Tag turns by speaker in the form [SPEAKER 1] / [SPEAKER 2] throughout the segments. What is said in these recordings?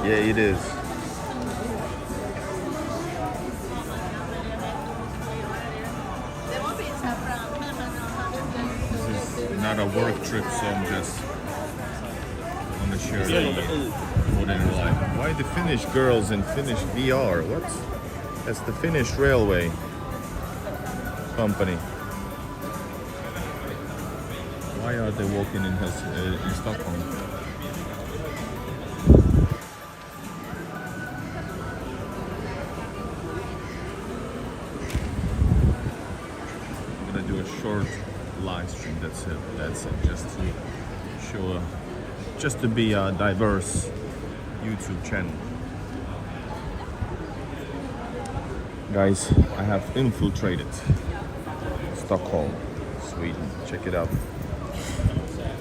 [SPEAKER 1] Yeah, it is. This is not a work trip, so I'm just on the share what in life. Why the Finnish girls in Finnish VR? What? That's the Finnish railway company. Why are they walking in Stockholm? I'm gonna do a short live stream. That's it. That's it. Just to show, just to be a diverse YouTube channel. Guys, I have infiltrated Stockholm, Sweden. Check it out.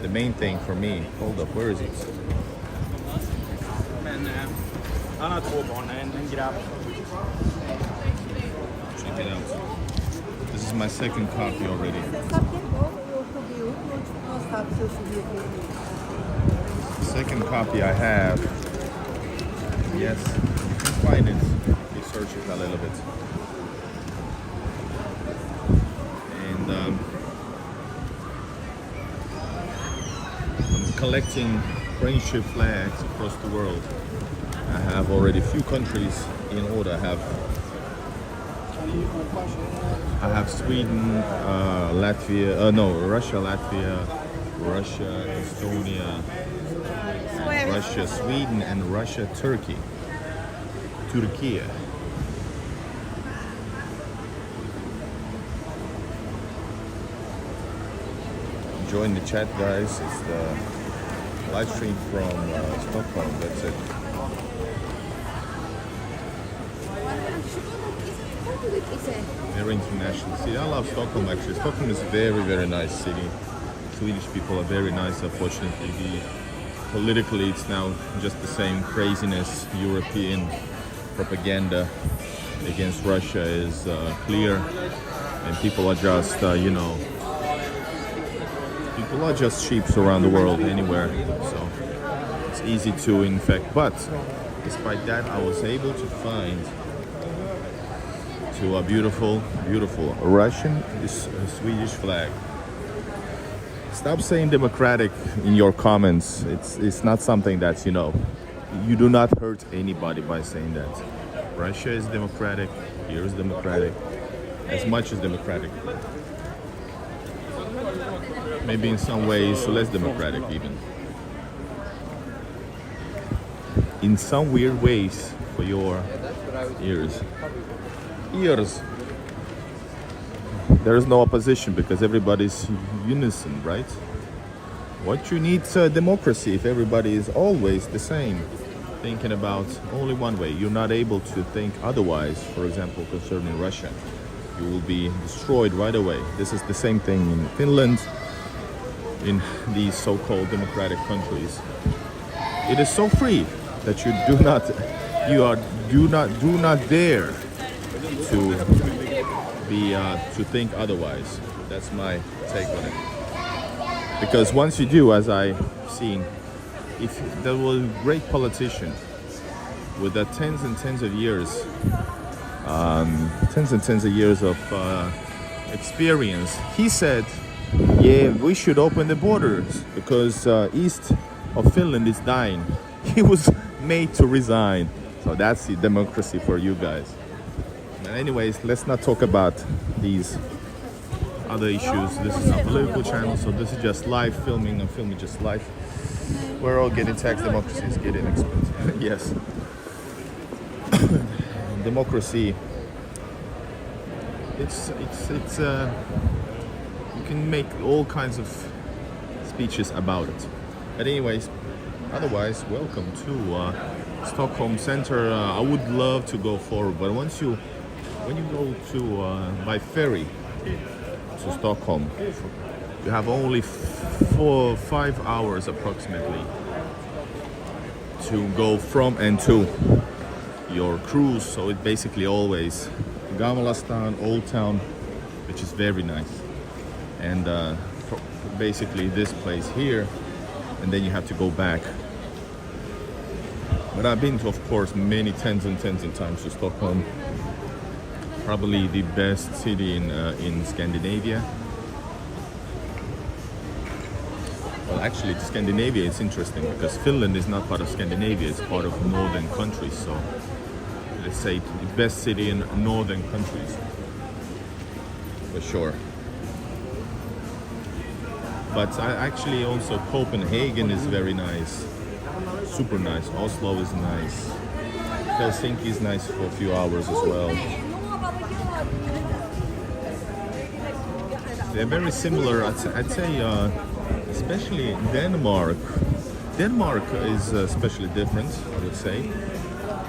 [SPEAKER 1] The main thing for me, hold up, where is it? Check it out. This is my second copy already. Second copy I have. Yes, you can find it. You search it a little bit. And I'm collecting friendship flags across the world. I have already a few countries in order. I have Sweden, Latvia, Russia, Latvia, Russia, Estonia, Russia, Sweden, and Russia, Turkey. Turkey. Join the chat, guys. It's the live stream from Stockholm. That's it. Very international city. I love Stockholm actually. Stockholm is a very, very nice city. Swedish people are very nice, unfortunately. Politically, it's now just the same craziness. European propaganda against Russia is clear, and people are just, people are just sheeps around the world, anywhere. So it's easy to infect. But despite that, I was able to find a beautiful, beautiful Russian, Swedish flag. Stop saying democratic in your comments. It's not something that's, you do not hurt anybody by saying that. Russia is democratic, here is democratic, as much as democratic. Maybe in some ways less democratic even. In some weird ways for your ears. There is no opposition because everybody's unison, right? What you need democracy if everybody is always the same, thinking about only one way. You're not able to think otherwise. For example, concerning Russia, you will be destroyed right away. This is the same thing in Finland, in these so-called democratic countries. It is so free that you do not dare to think otherwise. That's my take on it. Because once you do, as I've seen, if there was a great politician with tens and tens of years of experience, he said, yeah, we should open the borders because east of Finland is dying. He was made to resign. So that's the democracy for you guys. Anyways, let's not talk about these other issues. This is a political channel, so this is just live filming. I'm filming just live. We're all getting taxed. Democracy is getting expensive. Yes. Democracy. It's you can make all kinds of speeches about it. But anyways, otherwise, welcome to Stockholm Center. I would love to go forward, but when you go to by ferry to Stockholm, you have only 4-5 hours approximately to go from and to your cruise. So it basically always Gamla Stan, Old Town, which is very nice, and basically this place here, and then you have to go back But I've been to, of course, many tens and times to Stockholm. Probably the best city in Scandinavia. Well, actually, Scandinavia is interesting because Finland is not part of Scandinavia; it's part of northern countries. So, let's say the best city in northern countries, for sure. But actually, also Copenhagen is very nice, super nice. Oslo is nice. Helsinki is nice for a few hours as well. They're very similar. I'd say, especially Denmark. Denmark is especially different, I would say.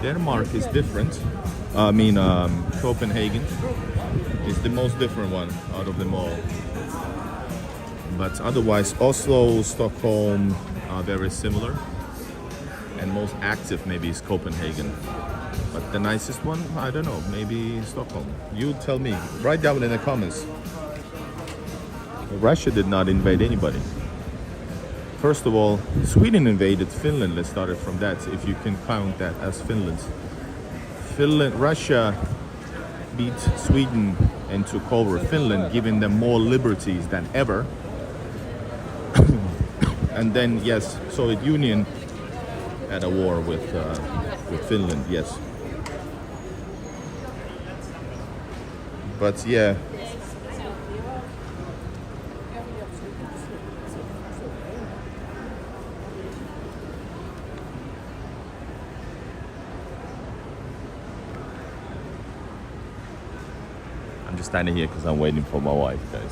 [SPEAKER 1] Denmark is different. I mean, Copenhagen is the most different one out of them all. But otherwise, Oslo, Stockholm are very similar. And most active maybe is Copenhagen. But the nicest one, I don't know, maybe Stockholm. You tell me. Write down in the comments. Russia did not invade anybody. First of all, Sweden invaded Finland. Let's start it from that, if you can count that as Finland. Russia beat Sweden and took over Finland, giving them more liberties than ever. And then, yes, Soviet Union had a war with Finland, yes. But yeah. I'm just standing here because I'm waiting for my wife, guys.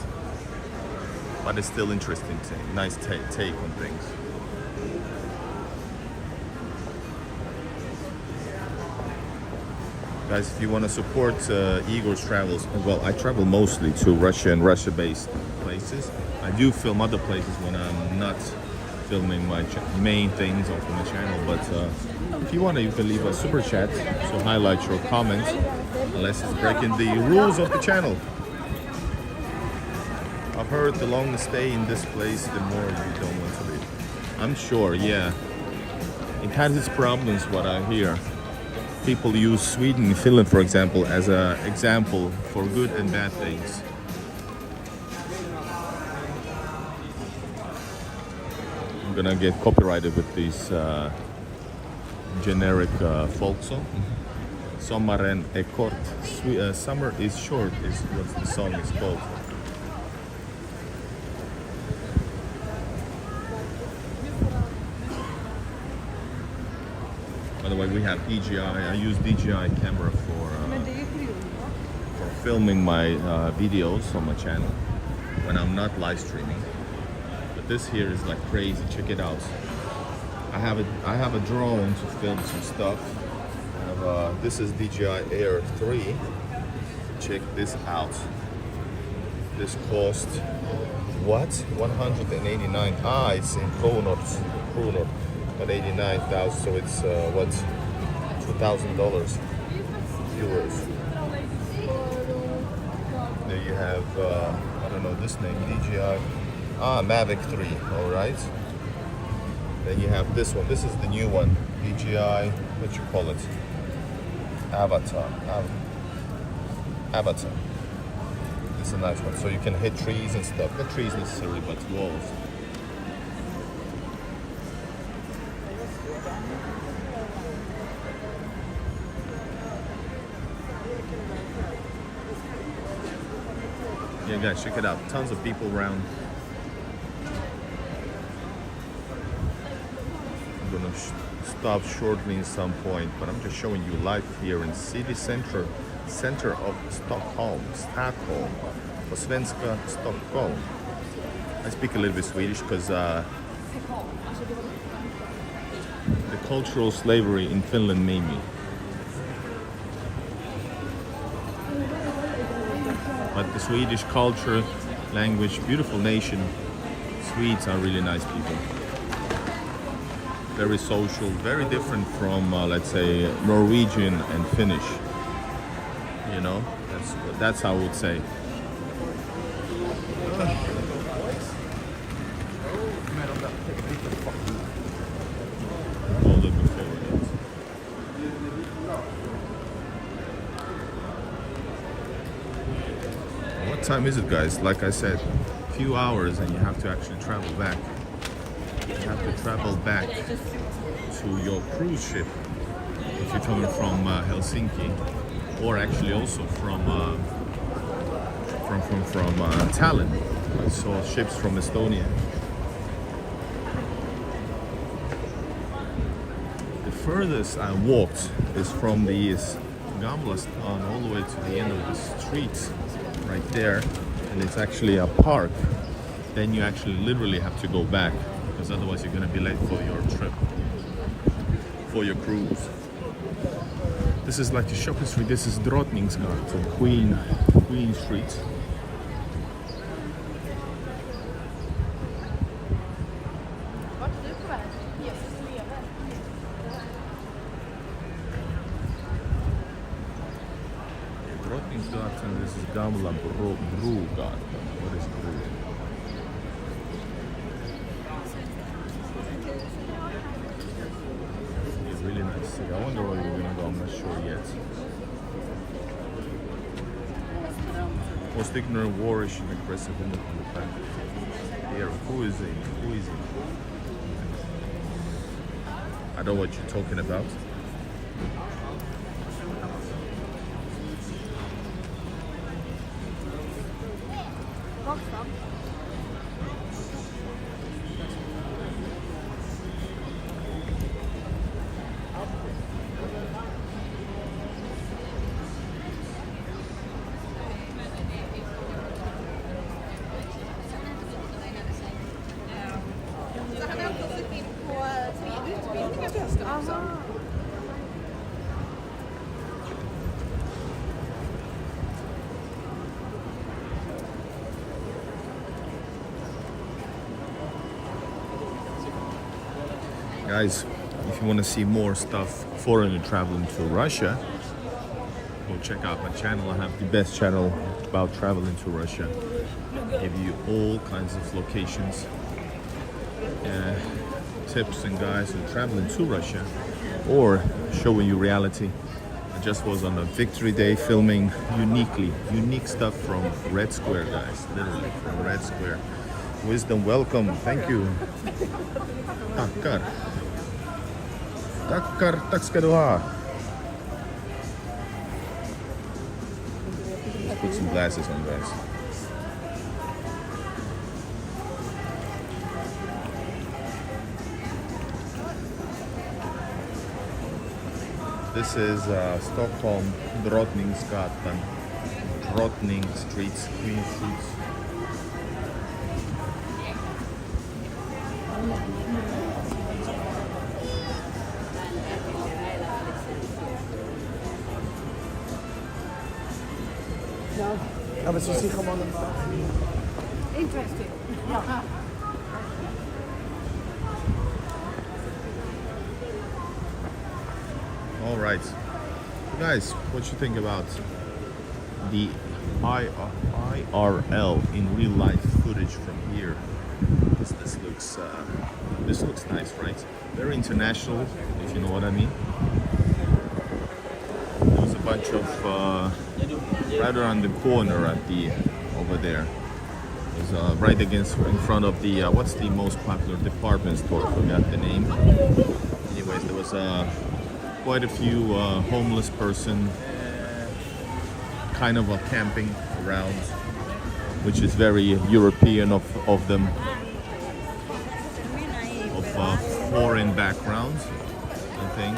[SPEAKER 1] But it's still interesting, nice take on things. Guys, if you want to support Igor's travels, well, I travel mostly to Russia and Russia-based places. I do film other places when I'm not filming my main things on my channel, but if you want to, you can leave a super chat, so highlight your comments, unless it's breaking the rules of the channel. I've heard the longer stay in this place, the more you don't want to leave. I'm sure, yeah. It has its problems, what I hear. People use Sweden and Finland, for example, as an example for good and bad things. I'm gonna get copyrighted with these generic folk song. Sommaren är kort. Summer is short is what the song is called. By the way, we have DJI. I use DJI camera for filming my videos on my channel when I'm not live streaming. But this here is like crazy. Check it out. I have a drone to film some stuff. This is DJI Air 3. Check this out. This cost what? 189. It's in kronor. But 89,000, so it's what? $2,000 euros. There you have I don't know this name, DJI Mavic 3. All right. Then you have this one. This is the new one, DJI. What you call it? Avatar. Avatar. It's a nice one. So you can hit trees and stuff. Not trees necessarily, but walls. Yeah, guys, check it out. Tons of people around. I'm gonna stop shortly at some point, but I'm just showing you live here in city center of Stockholm. På svenska, Stockholm. I speak a little bit Swedish because the cultural slavery in Finland made me. But the Swedish culture, language, beautiful nation. Swedes are really nice people. Very social, very different from, let's say, Norwegian and Finnish. You know, that's how I would say. Oh, looking forward to it. What time is it, guys? Like I said, a few hours and you have to actually travel back. You have to travel back to your cruise ship if you're coming from Helsinki, or actually also from Tallinn. I saw ships from Estonia. The furthest I walked is from the Gamlastan all the way to the end of the street right there, and it's actually a park. Then you actually literally have to go back, because otherwise you're going to be late for your trip, for your cruise. This is like the shopping street. This is Drottningsgatan, Queen Street. Drottningsgatan, this is Gamla Brogatan. What is Bro? It's really nice city. I wonder where we're gonna go. I'm not sure yet. Most ignorant, warish, and aggressive in the back. Here, who is he? Who is he? I know what you're talking about. Guys, if you want to see more stuff foreigner traveling to Russia, go check out my channel. I have the best channel about traveling to Russia. I give you all kinds of locations, tips and guides on traveling to Russia, or showing you reality. I just was on a Victory Day filming unique stuff from Red Square, guys, literally from Red Square. Wisdom, welcome, thank you. Tackar. Tackar, tack ska du ha. Let's put some glasses on, guys. This is Stockholm, Drottningsgatan, Drottning Streets, Queen Streets.
[SPEAKER 2] Ja, men så ser man
[SPEAKER 3] Interesting.
[SPEAKER 1] All right, so guys, what you think about the IRL in real life footage from here? This looks nice, right? Very international, if you know what I mean. There's a bunch of right around the corner at the over there. There's right against in front of the what's the most popular department store? I forgot the name. Anyways, there was quite a few homeless person kind of camping around, which is very European of them, of foreign backgrounds, I think.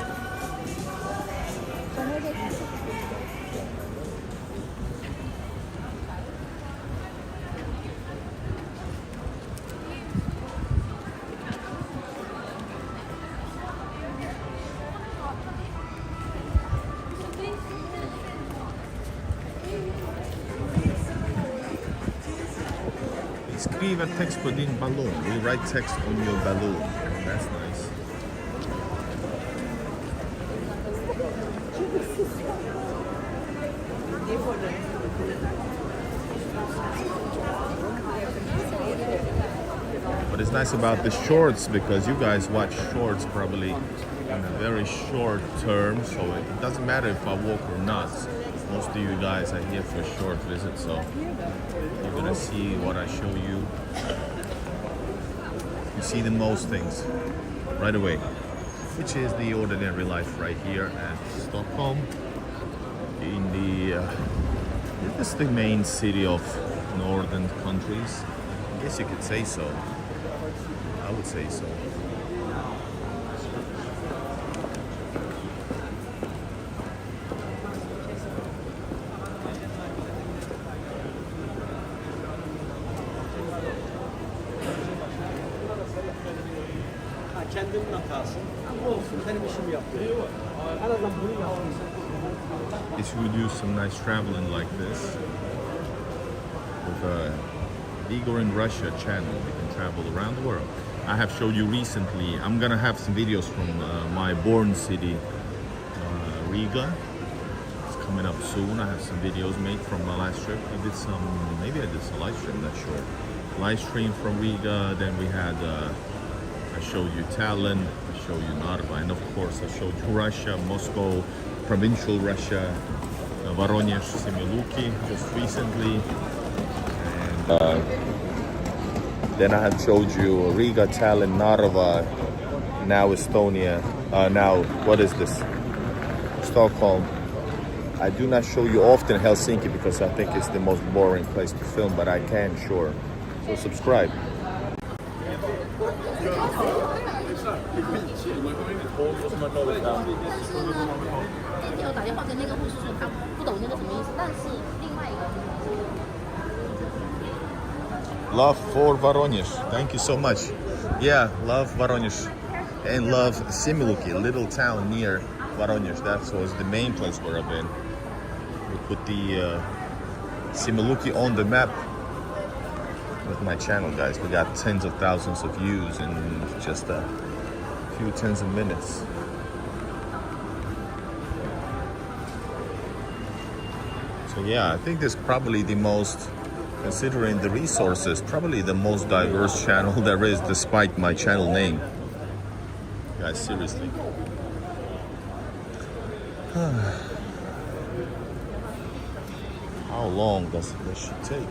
[SPEAKER 1] Skriva text på din ballon. We write text on your balloon. That's nice. What is nice about the shorts, because you guys watch shorts probably in a very short term, so it doesn't matter if I walk or not. Most of you guys are here for a short visit, so you're gonna see what I show you. You see the most things right away, which is the ordinary life right here at Stockholm. In the this is the main city of northern countries. I guess you could say so. I would say so.
[SPEAKER 2] Kendinin hatası. Olsun, benim işimi yapıyor. En azından bunu yaptım.
[SPEAKER 1] If you do some nice traveling like this with Igor in Russia channel, you can travel around the world. I have showed you recently. I'm gonna have some videos from my born city, Riga. It's coming up soon. I have some videos made from my last trip. I did some, maybe I did some live stream, not sure. Live stream from Riga. Then we had. I showed you Tallinn, I showed you Narva, and of course I showed you Russia, Moscow, provincial Russia, Voronezh, Semiluki just recently. And then I have showed you Riga, Tallinn, Narva, now Estonia, now what is this? Stockholm. I do not show you often Helsinki because I think it's the most boring place to film, but I can, sure. So subscribe. Love for Voronezh. Thank you so much. Yeah, love Voronezh and love Semiluki, a little town near Voronezh. That was the main place where I've been. We put the Semiluki on the map with my channel, guys. We got tens of thousands of views in just a few tens of minutes. So yeah, I think this is probably the most, considering the resources, probably the most diverse channel there is, despite my channel name. Guys, seriously. How long does this should take?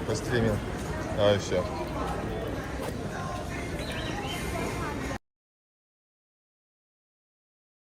[SPEAKER 1] Постримил. А, все.